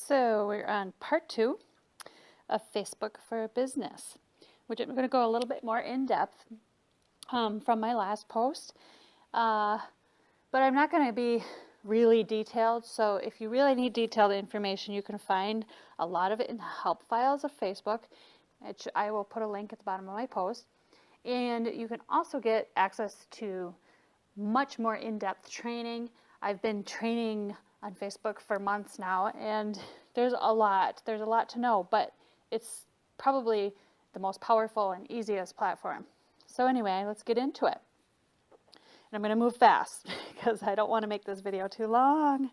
So we're on part 2 of Facebook for Business, which I'm going to go a little bit more in depth from my last post. But I'm not going to be really detailed. So if you really need detailed information, you can find a lot of it in the help files of Facebook, which I will put a link at the bottom of my post. And you can also get access to much more in-depth training. I've been training on Facebook for months now, and there's a lot to know, but it's probably the most powerful and easiest platform. So anyway, let's get into it. And I'm going to move fast because I don't want to make this video too long.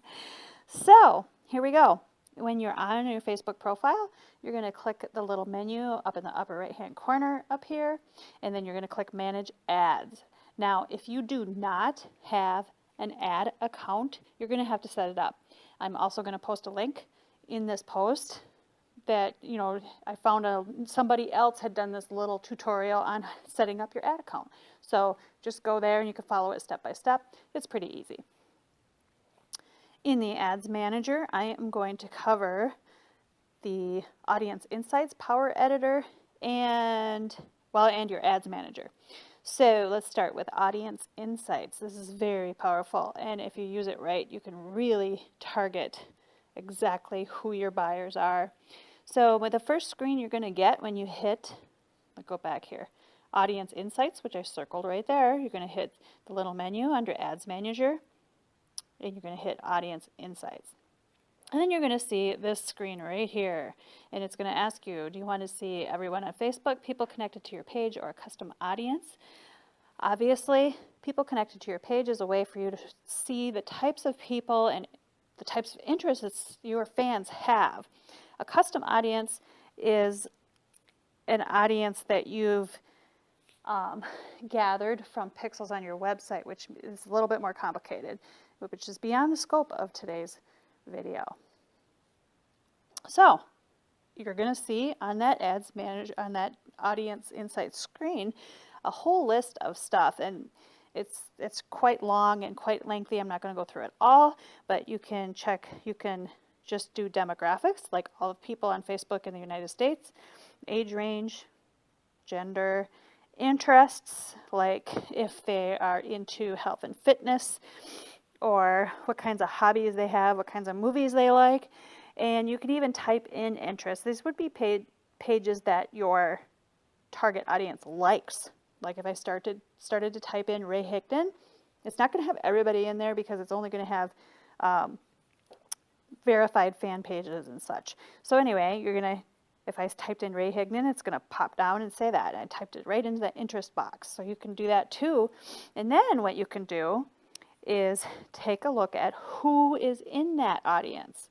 So here we go. When you're on your Facebook profile, you're going to click the little menu up in the upper right hand corner up here, and then you're going to click Manage Ads. Now, if you do not have an ad account, you're going to have to set it up. I'm also going to post a link in this post that, I found somebody else had done this little tutorial on setting up your ad account. So just go there and you can follow it step by step. It's pretty easy. In the Ads Manager, I am going to cover the Audience Insights Power Editor and your Ads Manager. So let's start with Audience Insights. This is very powerful, and if you use it right, you can really target exactly who your buyers are. So with the first screen you're going to get when you hit, I'll go back here, Audience Insights, which I circled right there, you're going to hit the little menu under Ads Manager, and you're going to hit Audience Insights. And then you're going to see this screen right here, and it's going to ask you, do you want to see everyone on Facebook, people connected to your page, or a custom audience? Obviously, people connected to your page is a way for you to see the types of people and the types of interests your fans have. A custom audience is an audience that you've gathered from pixels on your website, which is a little bit more complicated, which is beyond the scope of today's video. So you're going to see on that Ads Manager, on that Audience Insights screen, a whole list of stuff, and it's quite long and quite lengthy. I'm not going to go through it all, but you can just do demographics, like all of people on Facebook in the United States, age range, gender, interests, like if they are into health and fitness, or what kinds of hobbies they have, what kinds of movies they like. And you can even type in interests. These would be pages that your target audience likes. Like if I started to type in Ray Higdon, it's not going to have everybody in there because it's only going to have verified fan pages and such. So anyway, if I typed in Ray Higdon, it's going to pop down and say that. I typed it right into the interest box. So you can do that too. And then what you can do is take a look at who is in that audience.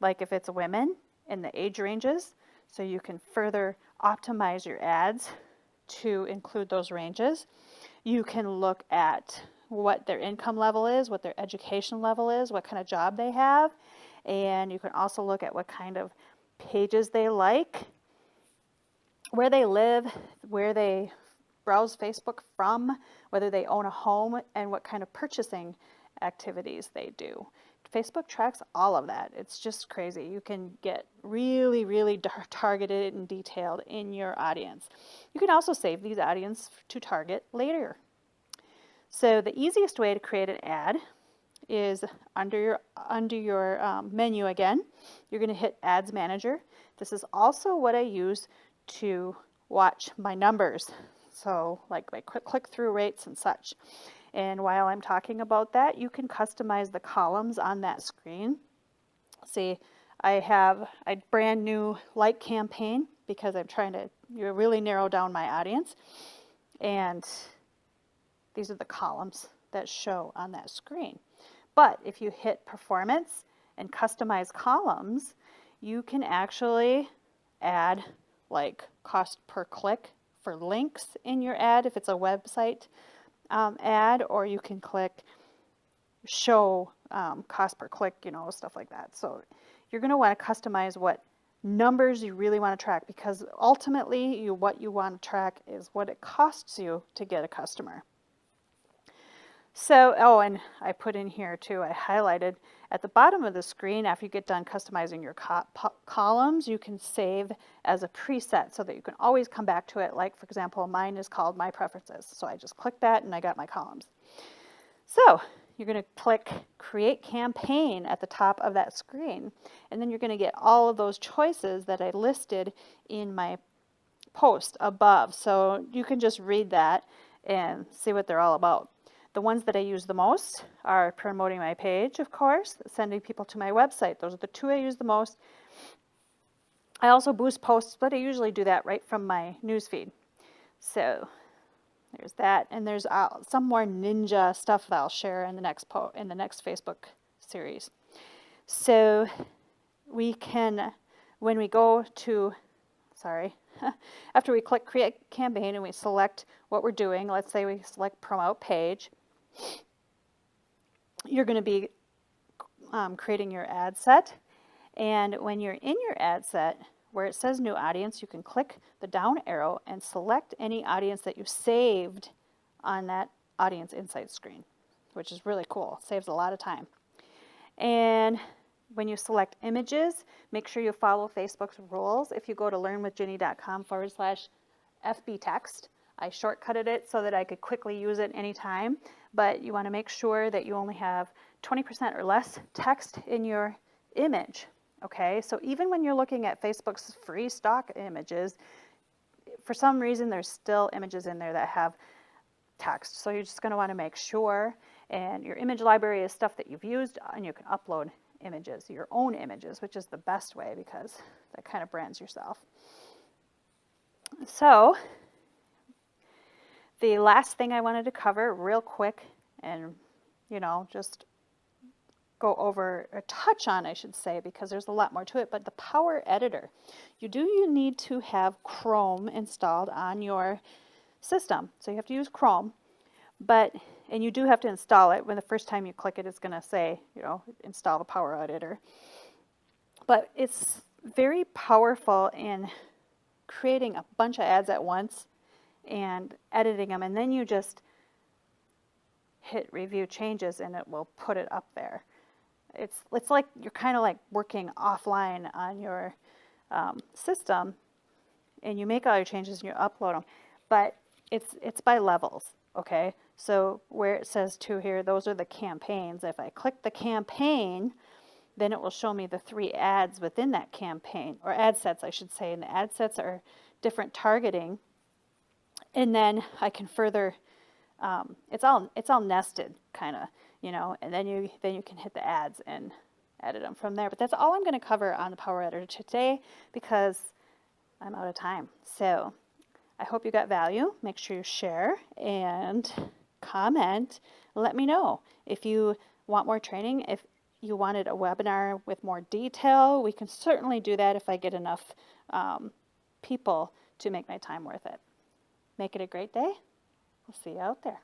Like if it's women in the age ranges, so you can further optimize your ads to include those ranges. You can look at what their income level is, what their education level is, what kind of job they have, and you can also look at what kind of pages they like, where they live, where they browse Facebook from, whether they own a home, and what kind of purchasing activities they do. Facebook tracks all of that. It's just crazy. You can get really, really targeted and detailed in your audience. You can also save these audiences to target later. So the easiest way to create an ad is under your menu again. You're going to hit Ads Manager. This is also what I use to watch my numbers. So like my click-through rates and such. And while I'm talking about that, you can customize the columns on that screen. See, I have a brand new like campaign because I'm trying to really narrow down my audience. And these are the columns that show on that screen. But if you hit Performance and Customize Columns, you can actually add like cost per click for links in your ad if it's a website ad, or you can click show cost per click, stuff like that. So you're going to want to customize what numbers you really want to track, because ultimately what you want to track is what it costs you to get a customer. So, and I put in here too, I highlighted At the bottom of the screen, after you get done customizing your columns, you can save as a preset so that you can always come back to it. Like, for example, mine is called My Preferences. So I just click that and I got my columns. So you're going to click Create Campaign at the top of that screen. And then you're going to get all of those choices that I listed in my post above. So you can just read that and see what they're all about. The ones that I use the most are promoting my page, of course, sending people to my website. Those are the two I use the most. I also boost posts, but I usually do that right from my newsfeed. So there's that, and there's some more ninja stuff that I'll share in the next Facebook series. So we can, when we go to, after we click Create Campaign and we select what we're doing, let's say we select Promote Page, you're going to be creating your ad set. And when you're in your ad set, where it says New Audience, you can click the down arrow and select any audience that you saved on that Audience Insights screen, which is really cool. Saves a lot of time. And when you select images, make sure you follow Facebook's rules. If you go to learnwithginny.com/FB-text, I shortcutted it so that I could quickly use it anytime, but you want to make sure that you only have 20% or less text in your image. Okay, so even when you're looking at Facebook's free stock images, for some reason there's still images in there that have text. So you're just going to want to make sure, and your image library is stuff that you've used, and you can upload images, your own images, which is the best way because that kind of brands yourself. So the last thing I wanted to cover real quick and, just go over or touch on, I should say, because there's a lot more to it, but the Power Editor. You need to have Chrome installed on your system. So you have to use Chrome, and you do have to install it. When the first time you click it, it's going to say, install the Power Editor. But it's very powerful in creating a bunch of ads at once and editing them, and then you just hit Review Changes and it will put it up there. It's like you're kind of like working offline on your system, and you make all your changes and you upload them, but it's by levels. Okay, so where it says to here, those are the campaigns. If I click the campaign, then it will show me the 3 ads within that campaign, or ad sets, I should say. And the ad sets are different targeting, and then I can further. It's all nested, kind of, and then you can hit the ads and edit them from there. But that's all I'm going to cover on the Power Editor today because I'm out of time. So I hope you got value. Make sure you share and comment. Let me know if you want more training. If you wanted a webinar with more detail, we can certainly do that if I get enough people to make my time worth it. Make it a great day. We'll see you out there.